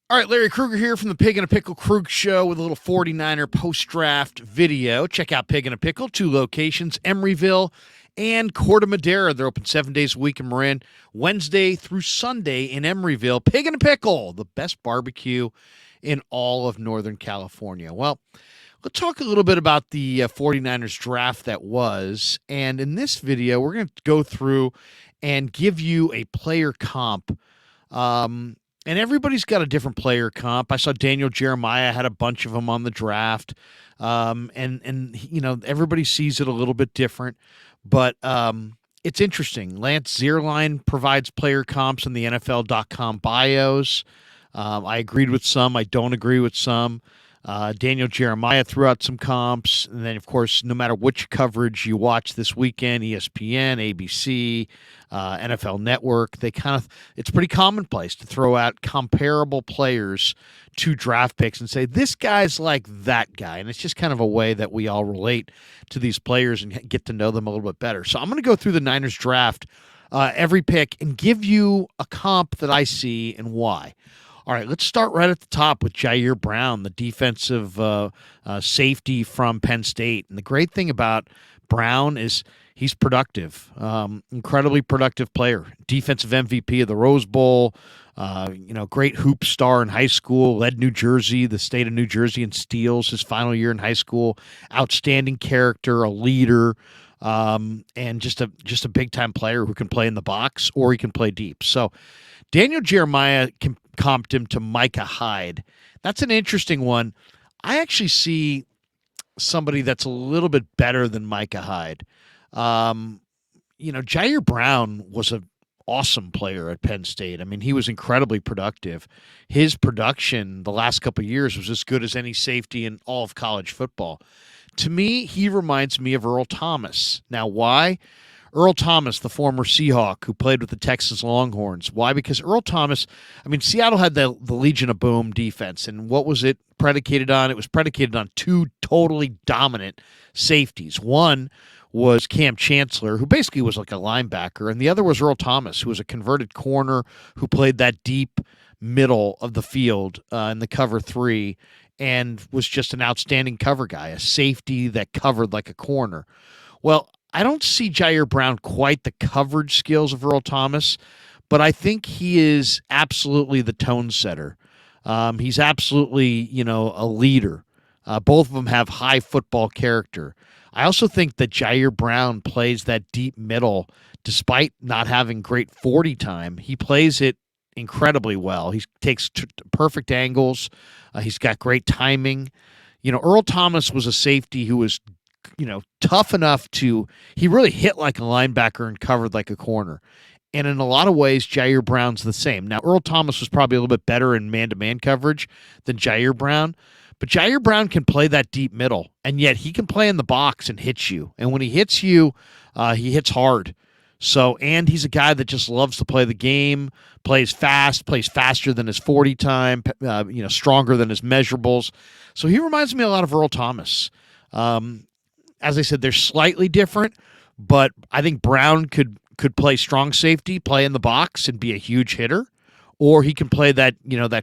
All right, Larry Krueger here from the Pig and a Pickle Krug Show with a little 49er post-draft video. Check out Pig and a Pickle, two locations, Emeryville and Corte Madera. They're open 7 days a week in Marin, Wednesday through Sunday in Emeryville. Pig and a Pickle, the best barbecue in all of Northern California. Well, let's talk a little bit about the 49ers draft that was. And in this video, we're going to go through and give you a player comp. And everybody's got a different player comp. I saw Daniel Jeremiah had a bunch of them on the draft, and everybody sees it a little bit different, but it's interesting. Lance Zierlein provides player comps in the NFL.com bios. I agreed with some. I don't agree with some. Daniel Jeremiah threw out some comps. And then, of course, no matter which coverage you watch this weekend, ESPN, ABC, NFL Network, it's pretty commonplace to throw out comparable players to draft picks and say, this guy's like that guy. And it's just kind of a way that we all relate to these players and get to know them a little bit better. So I'm going to go through the Niners draft every pick and give you a comp that I see and why. All right, let's start right at the top with Jair Brown, the defensive safety from Penn State. And the great thing about Brown is he's productive, incredibly productive player, defensive MVP of the Rose Bowl, great hoop star in high school, led the state of New Jersey in steals his final year in high school, outstanding character, a leader, and just a big-time player who can play in the box or he can play deep. So Daniel Jeremiah comped him to Micah Hyde. That's an interesting one. I actually see somebody that's a little bit better than Micah Hyde. Jair Brown was an awesome player at Penn State. I mean, he was incredibly productive. His production the last couple of years was as good as any safety in all of college football. To me, he reminds me of Earl Thomas. Now, why? Earl Thomas, the former Seahawk who played with the Texas Longhorns. Why? Because Earl Thomas, Seattle had the Legion of Boom defense, and what was it predicated on? It was predicated on two totally dominant safeties. One was Cam Chancellor, who basically was like a linebacker, and the other was Earl Thomas, who was a converted corner who played that deep middle of the field in the cover three and was just an outstanding cover guy, a safety that covered like a corner. Well, I don't see Jair Brown quite the coverage skills of Earl Thomas, but I think he is absolutely the tone setter. He's absolutely, a leader. Both of them have high football character. I also think that Jair Brown plays that deep middle despite not having great 40 time. He plays it incredibly well. He takes perfect angles. He's got great timing. Earl Thomas was a safety who was tough enough he really hit like a linebacker and covered like a corner. And in a lot of ways, Jair Brown's the same. Now, Earl Thomas was probably a little bit better in man-to-man coverage than Jair Brown, but Jair Brown can play that deep middle, and yet he can play in the box and hit you. And when he hits you, he hits hard. And he's a guy that just loves to play the game, plays fast, plays faster than his 40 time, stronger than his measurables. So he reminds me a lot of Earl Thomas. As I said, they're slightly different, but I think Brown could play strong safety, play in the box, and be a huge hitter, or he can play that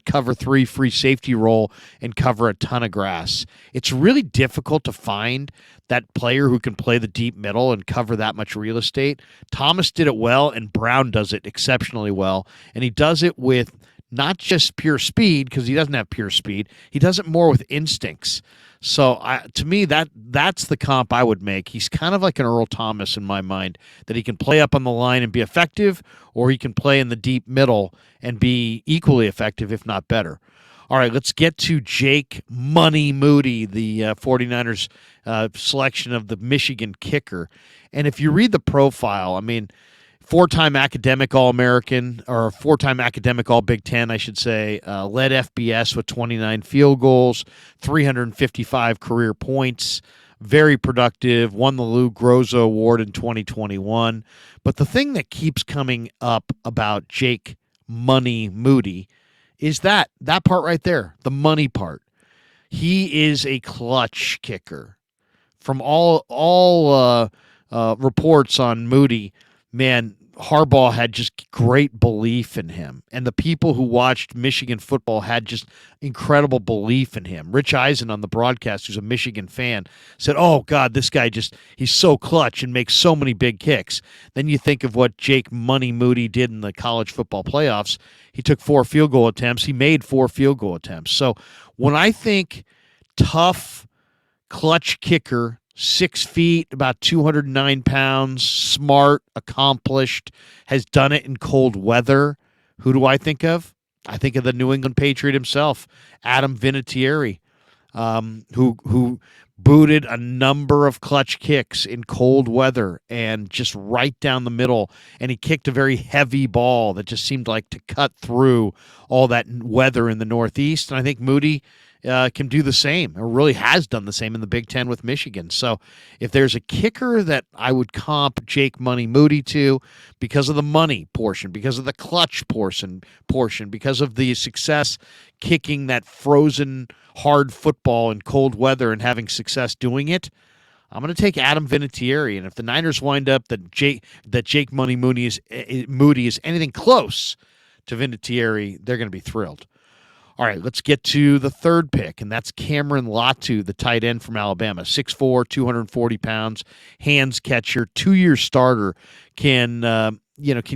cover three free safety role and cover a ton of grass. It's really difficult to find that player who can play the deep middle and cover that much real estate. Thomas did it well, and Brown does it exceptionally well, and he does it with not just pure speed, because he doesn't have pure speed. He does it more with instincts. So to me, that's the comp I would make. He's kind of like an Earl Thomas in my mind, that he can play up on the line and be effective, or he can play in the deep middle and be equally effective, if not better. All right, let's get to Jake Money Moody, the 49ers selection of the Michigan kicker. And if you read the profile, four-time academic All-American, or four-time academic All-Big Ten, I should say, led FBS with 29 field goals, 355 career points, very productive, won the Lou Groza Award in 2021. But the thing that keeps coming up about Jake Money Moody is that part right there, the money part. He is a clutch kicker. From all reports on Moody, man, Harbaugh had just great belief in him, and the people who watched Michigan football had just incredible belief in him. Rich Eisen on the broadcast, who's a Michigan fan, said, "Oh God, this guy he's so clutch and makes so many big kicks." Then you think of what Jake Money Moody did in the college football playoffs. He took 4 field goal attempts. He made 4 field goal attempts. So when I think tough, clutch kicker, 6 feet, about 209 pounds, smart, accomplished, has done it in cold weather. Who do I think of? I think of the New England Patriot himself, Adam Vinatieri, who booted a number of clutch kicks in cold weather and just right down the middle. And he kicked a very heavy ball that just seemed like to cut through all that weather in the Northeast. And I think Moody can do the same, or really has done the same in the Big Ten with Michigan. So if there's a kicker that I would comp Jake Money Moody to, because of the money portion, because of the clutch portion, because of the success kicking that frozen hard football in cold weather and having success doing it, I'm going to take Adam Vinatieri. And if the Niners wind up that Jake Money Moody is anything close to Vinatieri, they're going to be thrilled. All right, let's get to the third pick, and that's Cameron Latu, the tight end from Alabama. 6'4", 240 pounds, hands catcher, 2-year starter, can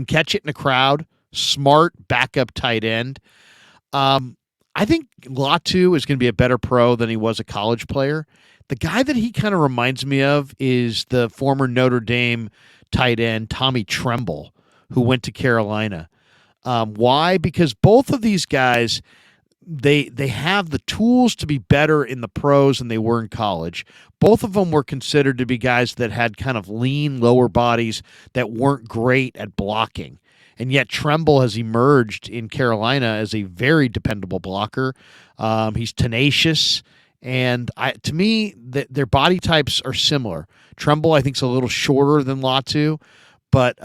catch it in a crowd, smart backup tight end. I think Latu is going to be a better pro than he was a college player. The guy that he kind of reminds me of is the former Notre Dame tight end, Tommy Tremble, who went to Carolina. Why? Because both of these guys, they have the tools to be better in the pros than they were in college. Both of them were considered to be guys that had kind of lean lower bodies that weren't great at blocking. And yet Tremble has emerged in Carolina as a very dependable blocker. He's tenacious. And to me, their body types are similar. Tremble, I think, is a little shorter than Latu, but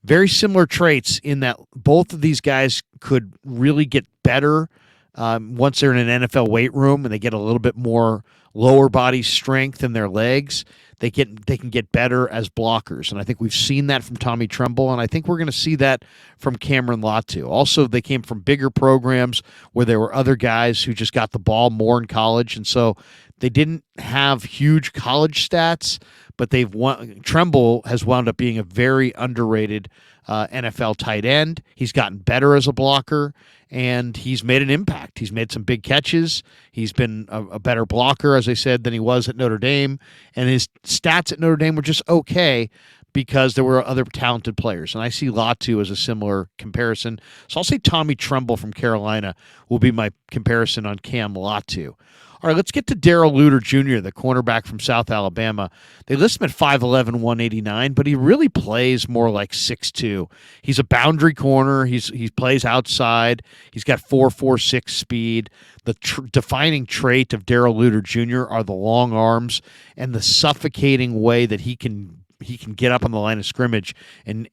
very similar traits in that both of these guys could really get better once they're in an NFL weight room and they get a little bit more lower body strength in their legs. They can get better as blockers, and I think we've seen that from Tommy Tremble, and I think we're going to see that from Cameron Latu. Also, they came from bigger programs where there were other guys who just got the ball more in college, and so they didn't have huge college stats, but Tremble has wound up being a very underrated NFL tight end. He's gotten better as a blocker, and he's made an impact. He's made some big catches. He's been a better blocker, as I said, than he was at Notre Dame, and his stats at Notre Dame were just okay because there were other talented players. And I see Latu as a similar comparison. So I'll say Tommy Tremble from Carolina will be my comparison on Cam Latu. All right, let's get to Darrell Luter Jr., the cornerback from South Alabama. They list him at 5'11", 189, but he really plays more like 6'2". He's a boundary corner. He plays outside. He's got 4.46 speed. The defining trait of Darrell Luter Jr. are the long arms and the suffocating way that he can get up on the line of scrimmage and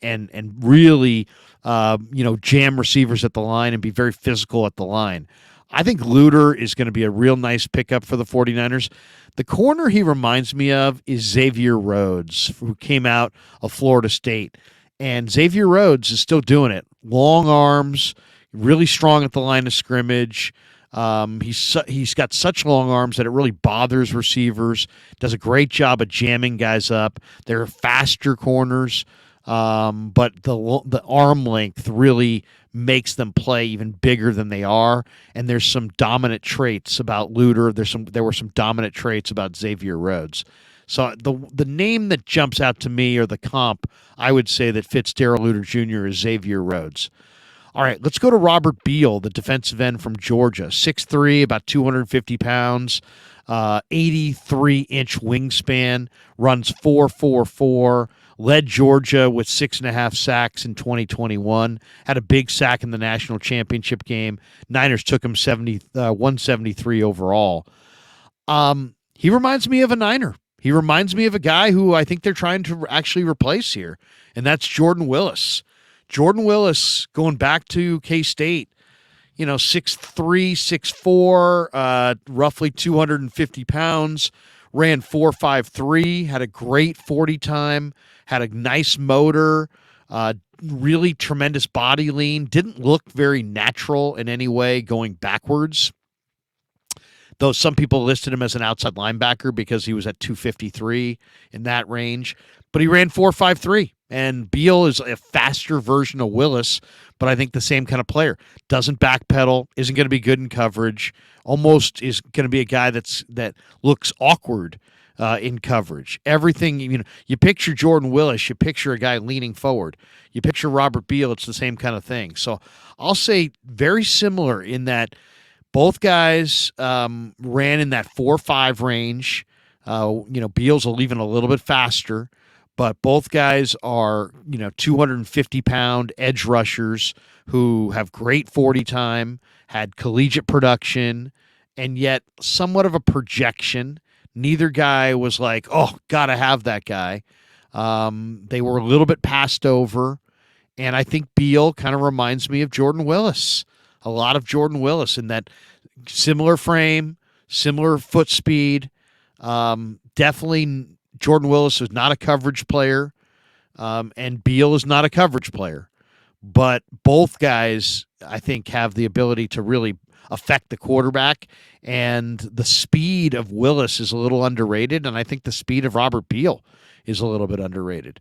really jam receivers at the line and be very physical at the line. I think Luter is going to be a real nice pickup for the 49ers. The corner he reminds me of is Xavier Rhodes, who came out of Florida State. And Xavier Rhodes is still doing it. Long arms, really strong at the line of scrimmage. He's got such long arms that it really bothers receivers. Does a great job of jamming guys up. They're faster corners, but the arm length really makes them play even bigger than they are. And there's some dominant traits about Luter. There were some dominant traits about Xavier Rhodes. So the name that jumps out to me, or the comp, I would say that fits Darrell Luter Jr. is Xavier Rhodes. All right, let's go to Robert Beal, the defensive end from Georgia. 6'3", about 250 pounds, 83-inch wingspan, runs 4.44, led Georgia with 6.5 sacks in 2021, had a big sack in the national championship game. Niners took him 173 overall. He reminds me of a Niner. He reminds me of a guy who I think they're trying to actually replace here, and that's Jordan Willis. Jordan Willis, going back to K-State, 6'3", 6'4", roughly 250 pounds, ran 4.53, had a great 40 time, had a nice motor, Uh, really tremendous body lean. Didn't look very natural in any way going backwards, though some people listed him as an outside linebacker because he was at 253 in that range. But he ran 4.53, and Beal is a faster version of Willis, but I think the same kind of player. Doesn't backpedal, isn't going to be good in coverage, almost is going to be a guy that looks awkward in coverage. Everything, you picture Jordan Willis, you picture a guy leaning forward. You picture Robert Beal, it's the same kind of thing. So I'll say very similar in that both guys ran in that 4.5 range. Beal's even a little bit faster, but both guys are 250-pound edge rushers who have great 40 time, had collegiate production, and yet somewhat of a projection. Neither guy was like, oh, gotta have that guy. They were a little bit passed over, and I think Beal kind of reminds me of Jordan Willis. A lot of Jordan Willis in that similar frame, similar foot speed. Definitely Jordan Willis is not a coverage player, and Beal is not a coverage player. But both guys, I think, have the ability to really affect the quarterback, and the speed of Willis is a little underrated, and I think the speed of Robert Beal is a little bit underrated.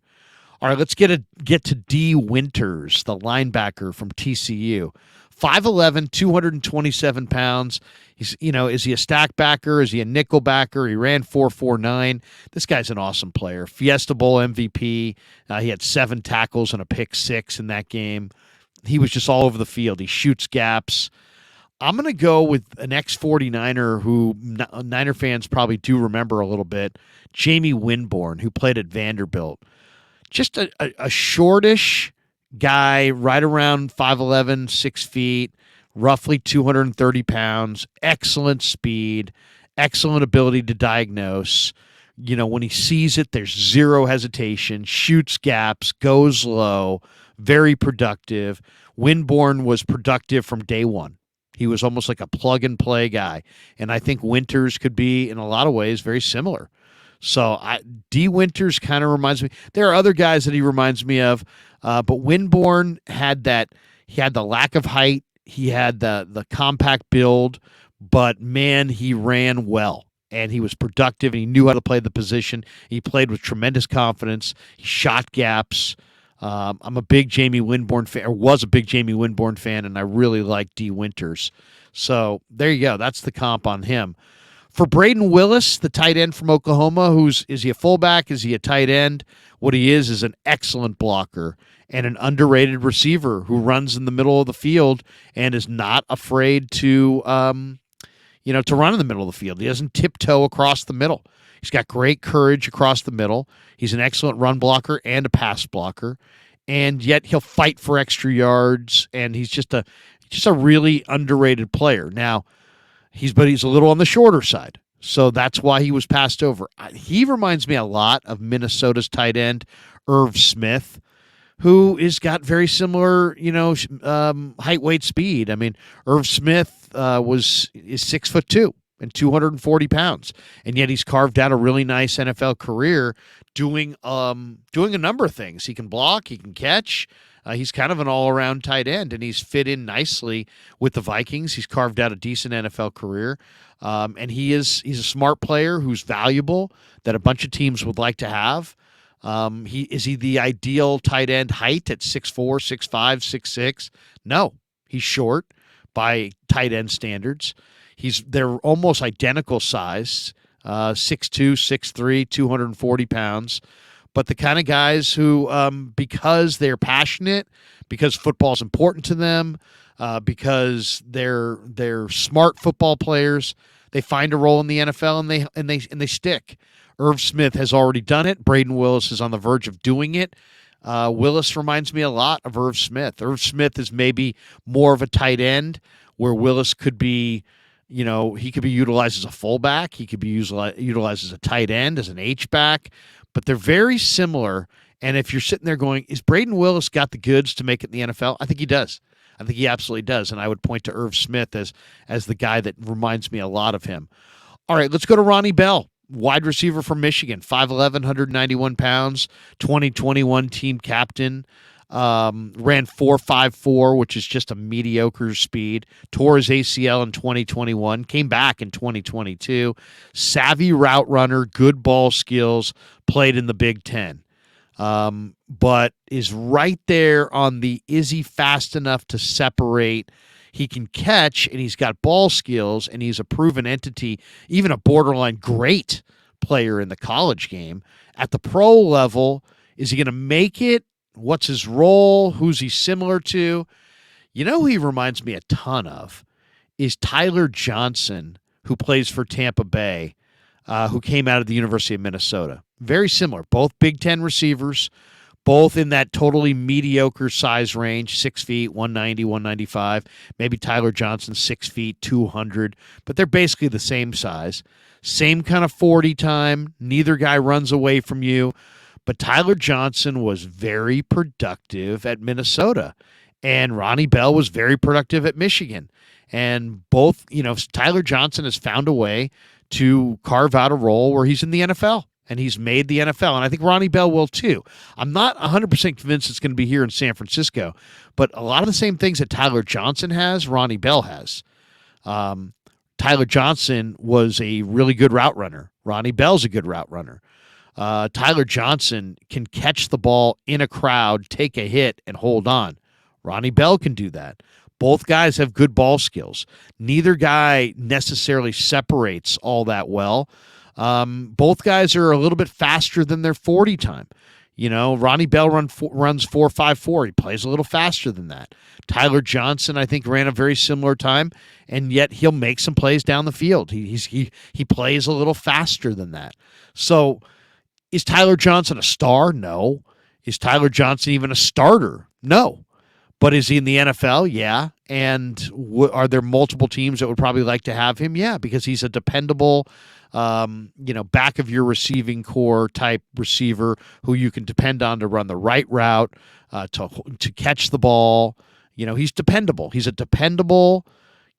All right, let's get to D. Winters, the linebacker from TCU. 5'11", 227 pounds. He's, is he a stack backer? Is he a nickel backer? He ran 4.49. This guy's an awesome player. Fiesta Bowl MVP. He had 7 tackles and a pick 6 in that game. He was just all over the field. He shoots gaps. I'm going to go with an ex-49er who Niner fans probably do remember a little bit, Jamie Winborn, who played at Vanderbilt. Just a shortish guy, right around 5'11", 6 feet, roughly 230 pounds, excellent speed, excellent ability to diagnose. When he sees it, there's zero hesitation, shoots gaps, goes low, very productive. Winborn was productive from day one. He was almost like a plug-and-play guy, and I think Winters could be, in a lot of ways, very similar. So D. Winters kind of reminds me. There are other guys that he reminds me of, but Winborn had that. He had the lack of height. He had the compact build, but man, he ran well, and he was productive, and he knew how to play the position. He played with tremendous confidence. He shot gaps. I'm a big Jamie Winborn fan, or was a big Jamie Winborn fan, and I really like D. Winters. So there you go. That's the comp on him. For Braden Willis, the tight end from Oklahoma, is he a fullback? Is he a tight end? What he is an excellent blocker and an underrated receiver who runs in the middle of the field and is not afraid to run in the middle of the field. He doesn't tiptoe across the middle. He's got great courage across the middle. He's an excellent run blocker and a pass blocker, and yet he'll fight for extra yards. And he's just a really underrated player. Now, he's a little on the shorter side, so that's why he was passed over. He reminds me a lot of Minnesota's tight end Irv Smith, who has got very similar, height, weight, speed. I mean, Irv Smith is 6'2" and 240 pounds, and yet he's carved out a really nice NFL career doing a number of things. He can block, he can catch. He's kind of an all-around tight end, and he's fit in nicely with the Vikings. He's carved out a decent NFL career, and he's a smart player who's valuable that a bunch of teams would like to have. Is he the ideal tight end height at 6'4", 6'5", 6'6"? No, he's short by tight end standards. They're almost identical size, 6'2", 6'3", 240 pounds. But the kind of guys who, because they're passionate, because football's important to them, because they're smart football players, they find a role in the NFL and they stick. Irv Smith has already done it. Braden Willis is on the verge of doing it. Willis reminds me a lot of Irv Smith. Irv Smith is maybe more of a tight end, where Willis could be, he could be utilized as a fullback. He could be utilized as a tight end, as an H-back. But they're very similar. And if you're sitting there going, is Braden Willis got the goods to make it in the NFL? I think he does. I think he absolutely does. And I would point to Irv Smith as the guy that reminds me a lot of him. All right, let's go to Ronnie Bell, wide receiver from Michigan, 5'11", 191 pounds, 2021 team captain. Ran 4.54, which is just a mediocre speed. Tore his ACL in 2021, came back in 2022. Savvy route runner, good ball skills, played in the Big Ten. But is right there on the is he fast enough to separate? He can catch, and he's got ball skills, and he's a proven entity, even a borderline great player in the college game. At the pro level, is he going to make it? What's his role? Who's he similar to? You know who he reminds me a ton of is Tyler Johnson, who plays for Tampa Bay, who came out of the University of Minnesota. Very similar. Both Big Ten receivers, both in that totally mediocre size range, 6 feet, 190, 195. Maybe Tyler Johnson, 6 feet, 200. But they're basically the same size. Same kind of 40 time. Neither guy runs away from you. But Tyler Johnson was very productive at Minnesota. And Ronnie Bell was very productive at Michigan. And both, Tyler Johnson has found a way to carve out a role where he's in the NFL. And he's made the NFL. And I think Ronnie Bell will too. I'm not 100% convinced it's going to be here in San Francisco. But a lot of the same things that Tyler Johnson has, Ronnie Bell has. Tyler Johnson was a really good route runner. Ronnie Bell's a good route runner. Tyler Johnson can catch the ball in a crowd, take a hit, and hold on. Ronnie Bell can do that. Both guys have good ball skills. Neither guy necessarily separates all that well. Both guys are a little bit faster than their 40 time. Ronnie Bell runs 4.54. He plays a little faster than that. Tyler Johnson, I think, ran a very similar time, and yet he'll make some plays down the field. He plays a little faster than that. So is Tyler Johnson a star? No. Is Tyler Johnson even a starter? No. But is he in the NFL? Yeah. And are there multiple teams that would probably like to have him? Yeah, because he's a dependable, back of your receiving core type receiver who you can depend on to run the right route, to catch the ball. He's dependable. He's a dependable,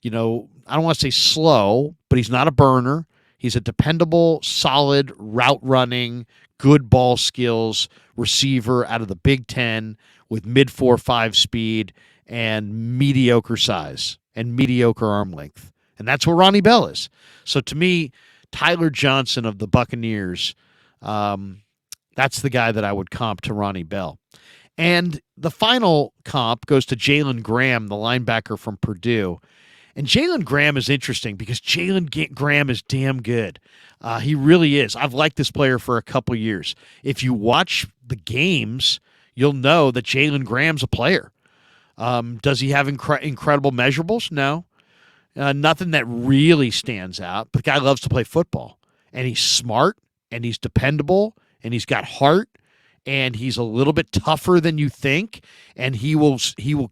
I don't want to say slow, but he's not a burner. He's a dependable, solid, route running, good ball skills receiver out of the Big Ten with mid 4.5 speed and mediocre size and mediocre arm length. And that's what Ronnie Bell is. So to me, Tyler Johnson of the Buccaneers, that's the guy that I would comp to Ronnie Bell. And the final comp goes to Jalen Graham, the linebacker from Purdue. And Jalen Graham is interesting because Jalen Graham is damn good. He really is. I've liked this player for a couple years. If you watch the games, you'll know that Jalen Graham's a player. Does he have incredible measurables? No. Nothing that really stands out. But the guy loves to play football. And he's smart, and he's dependable, and he's got heart, and he's a little bit tougher than you think, and he will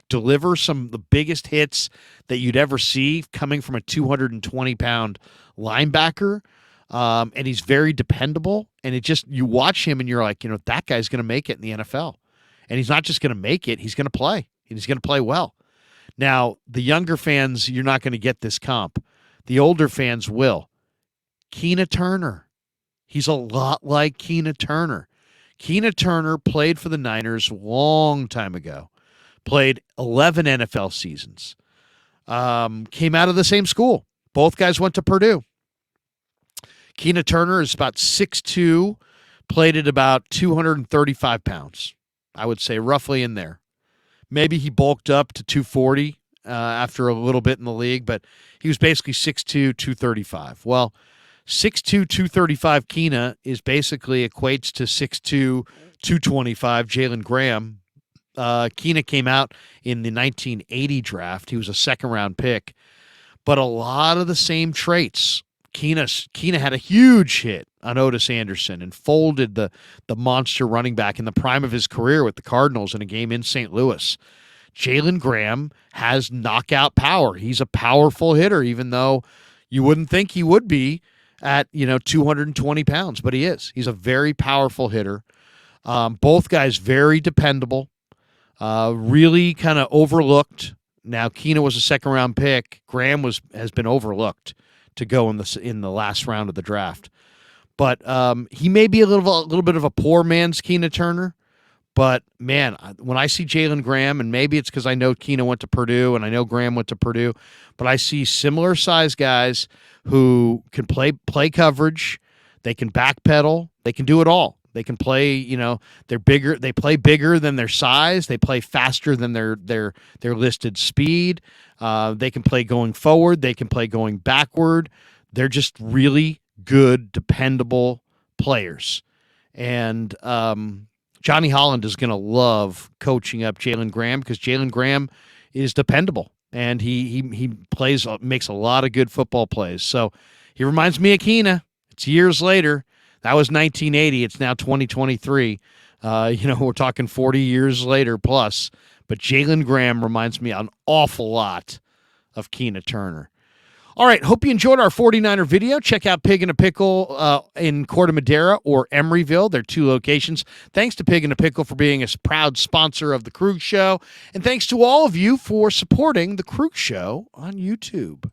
deliver some of the biggest hits that you'd ever see coming from a 220-pound linebacker, and he's very dependable, and you watch him and you're like, that guy's going to make it in the NFL, and he's not just going to make it, he's going to play, and he's going to play well. Now, the younger fans, you're not going to get this comp. The older fans will. Keena Turner. He's a lot like Keena Turner. Keena Turner played for the Niners a long time ago, played 11 NFL seasons, came out of the same school. Both guys went to Purdue. Keena Turner is about 6'2", played at about 235 pounds, I would say roughly in there. Maybe he bulked up to 240 after a little bit in the league, but he was basically 6'2", 235. Well, 6'2", 235 Keena is basically equates to 6'2", 225 Jalen Graham. Keena came out in the 1980 draft. He was a second-round pick. But a lot of the same traits. Keena had a huge hit on Otis Anderson and folded the monster running back in the prime of his career with the Cardinals in a game in St. Louis. Jalen Graham has knockout power. He's a powerful hitter, even though you wouldn't think he would be at 220 pounds, but he is. He's a very powerful hitter. Both guys very dependable, really kind of overlooked. Now Keena was a second-round pick. Graham has been overlooked to go in the last round of the draft. But he may be a little bit of a poor man's Keena Turner, But man, when I see Jalen Graham, and maybe it's because I know Keena went to Purdue and I know Graham went to Purdue, but I see similar size guys who can play coverage, they can backpedal, they can do it all. They can play, they're bigger. They play bigger than their size. They play faster than their listed speed. They can play going forward. They can play going backward. They're just really good, dependable players. And Johnny Holland is going to love coaching up Jalen Graham because Jalen Graham is dependable and he makes a lot of good football plays. So he reminds me of Keena. It's years later. That was 1980. It's now 2023. We're talking 40 years later plus. But Jalen Graham reminds me an awful lot of Keena Turner. All right, hope you enjoyed our 49er video. Check out Pig and a Pickle in Corte Madera or Emeryville. They're 2 locations. Thanks to Pig and a Pickle for being a proud sponsor of The Krug Show. And thanks to all of you for supporting The Krug Show on YouTube.